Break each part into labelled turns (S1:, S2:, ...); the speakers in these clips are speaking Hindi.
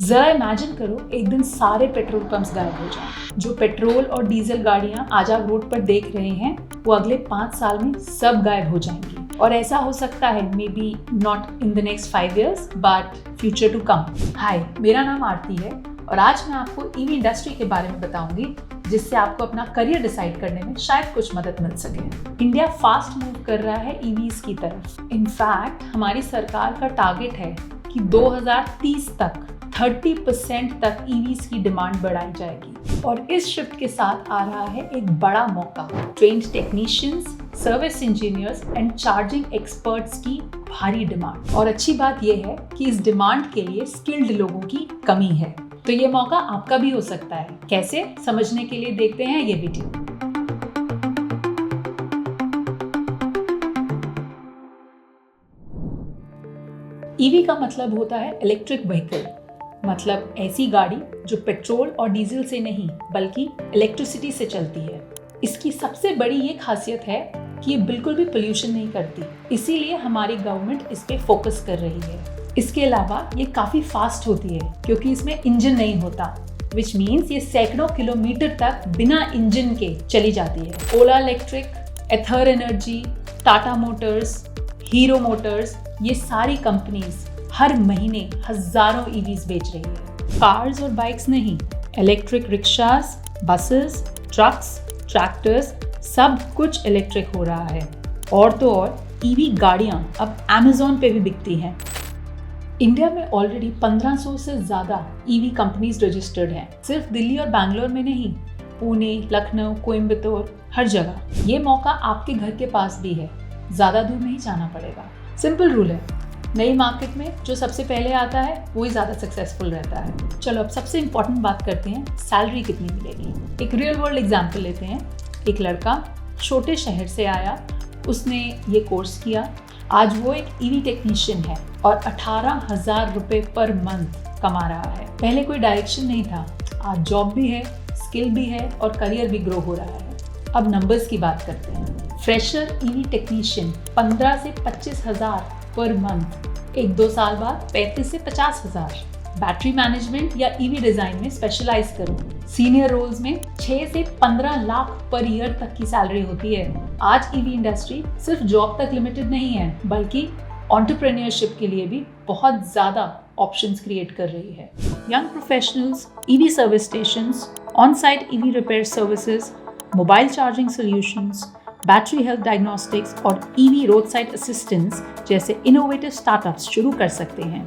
S1: जरा इमेजिन करो एक दिन सारे पेट्रोल पंप्स गायब हो जाएं। जो पेट्रोल और डीजल गाड़ियां आज आप रोड पर देख रहे हैं वो अगले 5 साल में सब गायब हो जाएंगी। और ऐसा हो सकता है may be not in the next 5 years but future to come. Hi, मेरा नाम आरती है और आज मैं आपको ईवी इंडस्ट्री के बारे में बताऊंगी जिससे आपको अपना करियर डिसाइड करने में शायद कुछ मदद मिल सके। इंडिया फास्ट मूव कर रहा है ईवीज की तरफ। इनफैक्ट हमारी सरकार का टारगेट है कि 2030 तक 30% तक ईवीज की डिमांड बढ़ाई जाएगी। और इस शिफ्ट के साथ आ रहा है एक बड़ा मौका। Trained technicians, service engineers and charging experts की भारी डिमांड। और अच्छी बात यह है कि इस डिमांड के लिए स्किल्ड लोगों की कमी है। तो ये मौका आपका भी हो सकता है। कैसे, समझने के लिए देखते हैं ये वीडियो। ईवी का मतलब होता है इलेक्ट्रिक व्हीकल, मतलब ऐसी गाड़ी जो पेट्रोल और डीजल से नहीं बल्कि इलेक्ट्रिसिटी से चलती है। इसकी सबसे बड़ी ये खासियत है कि ये बिल्कुल भी पोल्यूशन नहीं करती, इसीलिए हमारी गवर्नमेंट इस पे फोकस कर रही है। इसके अलावा ये काफी फास्ट होती है क्योंकि इसमें इंजन नहीं होता, विच मीन्स ये सैकड़ों किलोमीटर तक बिना इंजन के चली जाती है। Ola electric, Ather Energy, Tata Motors, Hero Motors, ये सारी कंपनीज हर महीने हजारों ईवीज बेच रही है। कार्स और बाइक्स नहीं, electric rickshaws, buses, trucks, tractors, सब कुछ इलेक्ट्रिक हो रहा है। और तो और ईवी गाड़ियां अब Amazon पे भी बिकती हैं। इंडिया में ऑलरेडी 1500 से ज्यादा ईवी कंपनीज रजिस्टर्ड हैं। सिर्फ दिल्ली और बैंगलोर में नहीं, पुणे, लखनऊ, कोयम्बतूर, हर जगह। ये मौका आपके घर के पास भी है, ज्यादा दूर नहीं जाना पड़ेगा। सिंपल रूल है, नई मार्केट में जो सबसे पहले आता है वो ही ज़्यादा सक्सेसफुल रहता है। चलो अब सबसे इम्पोर्टेंट बात करते हैं, सैलरी कितनी मिलेगी। एक रियल वर्ल्ड एग्जाम्पल लेते हैं। एक लड़का छोटे शहर से आया, उसने ये कोर्स किया, आज वो एक ईवी टेक्नीशियन है और 18,000 रुपये पर मंथ कमा रहा है। पहले कोई डायरेक्शन नहीं था, आज जॉब भी है, स्किल भी है और करियर भी ग्रो हो रहा है। अब नंबर्स की बात करते हैं। फ्रेशर ईवी टेक्नीशियन 15 से 25,000 पर मंथ, 1-2 साल बाद 35 से 50,000। बैटरी मैनेजमेंट या ईवी डिजाइन में स्पेशलाइज करो, सीनियर रोल्स में 6 से 15 लाख पर ईयर तक की सैलरी होती है। आज ईवी इंडस्ट्री सिर्फ जॉब तक लिमिटेड नहीं है बल्कि एंटरप्रेन्योरशिप के लिए भी बहुत ज्यादा ऑप्शंस क्रिएट कर रही है। Young professionals, EV service stations, on site EV repair services, mobile charging solutions, battery health diagnostics और ईवी रोड साइड असिस्टेंस जैसे इनोवेटिव स्टार्टअप्स शुरू कर सकते हैं।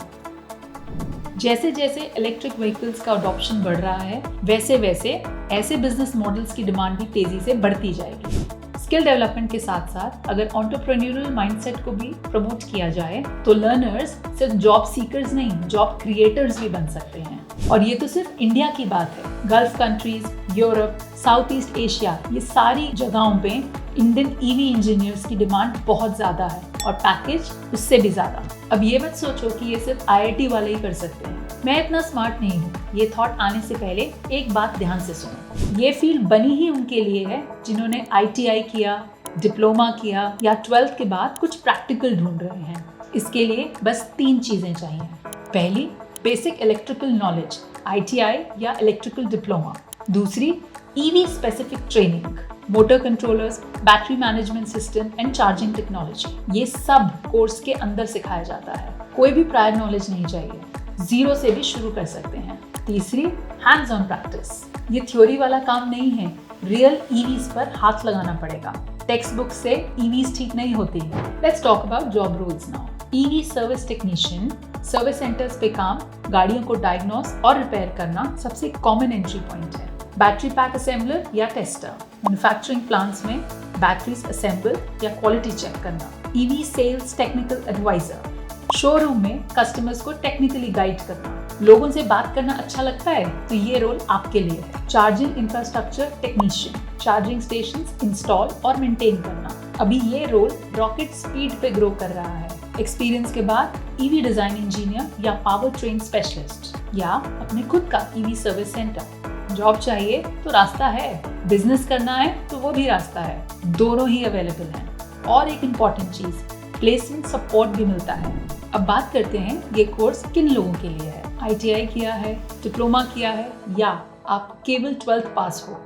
S1: जैसे जैसे इलेक्ट्रिक व्हीकल्स का अडॉप्शन बढ़ रहा है वैसे वैसे ऐसे बिजनेस मॉडल्स की डिमांड भी तेजी से बढ़ती जाएगी। स्किल डेवलपमेंट के साथ साथ अगर एंटरप्रेन्योरियल माइंडसेट को भी प्रमोट किया जाए तो लर्नर्स सिर्फ जॉब सीकर्स नहीं, जॉब क्रिएटर्स भी बन सकते हैं। और ये तो सिर्फ इंडिया की बात है, gulf countries, Europe, south east Asia, ये सारी जगहों पे इंडियन ईवी इंजीनियर्स की डिमांड बहुत ज्यादा है और पैकेज उससे भी ज्यादा। अब ये मत सोचो कि ये सिर्फ IIT वाले ही कर सकते हैं। मैं इतना स्मार्ट नहीं हूँ, ये थॉट आने से पहले एक बात ध्यान से सुनो। ये फील्ड बनी ही उनके लिए है जिन्होंने ITI किया, डिप्लोमा किया या 12th के बाद कुछ प्रैक्टिकल ढूंढ रहे हैं। इसके लिए बस 3 चीजें चाहिए। पहली, बेसिक इलेक्ट्रिकल नॉलेज, ITI या इलेक्ट्रिकल डिप्लोमा। दूसरी, EV specific training, motor controllers, battery management system and charging technology. ये सब कोर्स के अंदर सिखाया जाता है, कोई भी प्रायर नॉलेज नहीं चाहिए, 0 से भी शुरू कर सकते हैं। तीसरी, हैंड्स ऑन प्रैक्टिस। ये थ्योरी वाला काम नहीं है, रियल ईवीज पर हाथ लगाना पड़ेगा। टेक्स्ट बुक से ईवीज ठीक नहीं होती। Let's talk about job roles now. EV service technician, service centers पे काम, गाड़ियों को डायग्नोस और रिपेयर करना सबसे कॉमन एंट्री पॉइंट है। बैटरी पैक असेंबलर या टेस्टर, मैन्युफैक्चरिंग प्लांट्स में बैटरीज असेंबल या क्वालिटी चेक करना। EV sales technical advisor, showroom में कस्टमर्स को टेक्निकली गाइड करना। लोगों से बात करना अच्छा लगता है तो ये रोल आपके लिए है। Charging infrastructure technician, charging stations install और मेंटेन करना। अभी ये रोल रॉकेट स्पीड पे ग्रो कर रहा है। एक्सपीरियंस के बाद ईवी डिजाइन इंजीनियर या पावर ट्रेन स्पेशलिस्ट या अपने खुद का ईवी सर्विस सेंटर। जॉब चाहिए तो रास्ता है, बिजनेस करना है तो वो भी रास्ता है, दोनों ही अवेलेबल हैं। और एक इम्पॉर्टेंट चीज, प्लेसमेंट सपोर्ट भी मिलता है। अब बात करते हैं ये कोर्स किन लोगों के लिए है। ITI किया है, डिप्लोमा किया है या आप केवल 12th पास हो।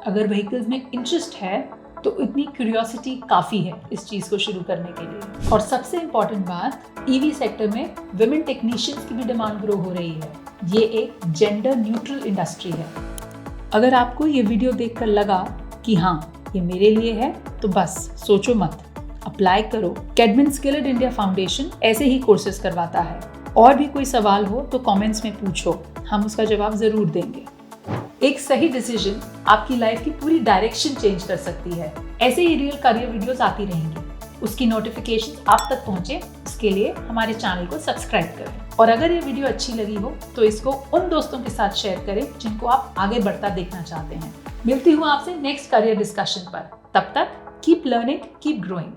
S1: अगर व्हीकल्स में इंटरेस्ट है तो इतनी क्यूरियोसिटी काफ़ी है इस चीज़ को शुरू करने के लिए। और सबसे इम्पॉर्टेंट बात, EV सेक्टर में विमेन टेक्नीशियंस की भी डिमांड ग्रो हो रही है। ये एक जेंडर न्यूट्रल इंडस्ट्री है। अगर आपको ये वीडियो देखकर लगा कि हाँ ये मेरे लिए है तो बस सोचो मत, अप्लाई करो। कैडमिन स्किल्ड इंडिया फाउंडेशन ऐसे ही कोर्सेज करवाता है। और भी कोई सवाल हो तो कमेंट्स में पूछो, हम उसका जवाब ज़रूर देंगे। एक सही डिसीजन आपकी लाइफ की पूरी डायरेक्शन चेंज कर सकती है। ऐसे ही रियल करियर वीडियोस आती रहेंगी। उसकी नोटिफिकेशन आप तक पहुंचे, इसके लिए हमारे चैनल को सब्सक्राइब करें। और अगर ये वीडियो अच्छी लगी हो तो इसको उन दोस्तों के साथ शेयर करें जिनको आप आगे बढ़ता देखना चाहते हैं। मिलती हूँ आपसे नेक्स्ट करियर डिस्कशन पर। तब तक कीप लर्निंग, कीप ग्रोइंग।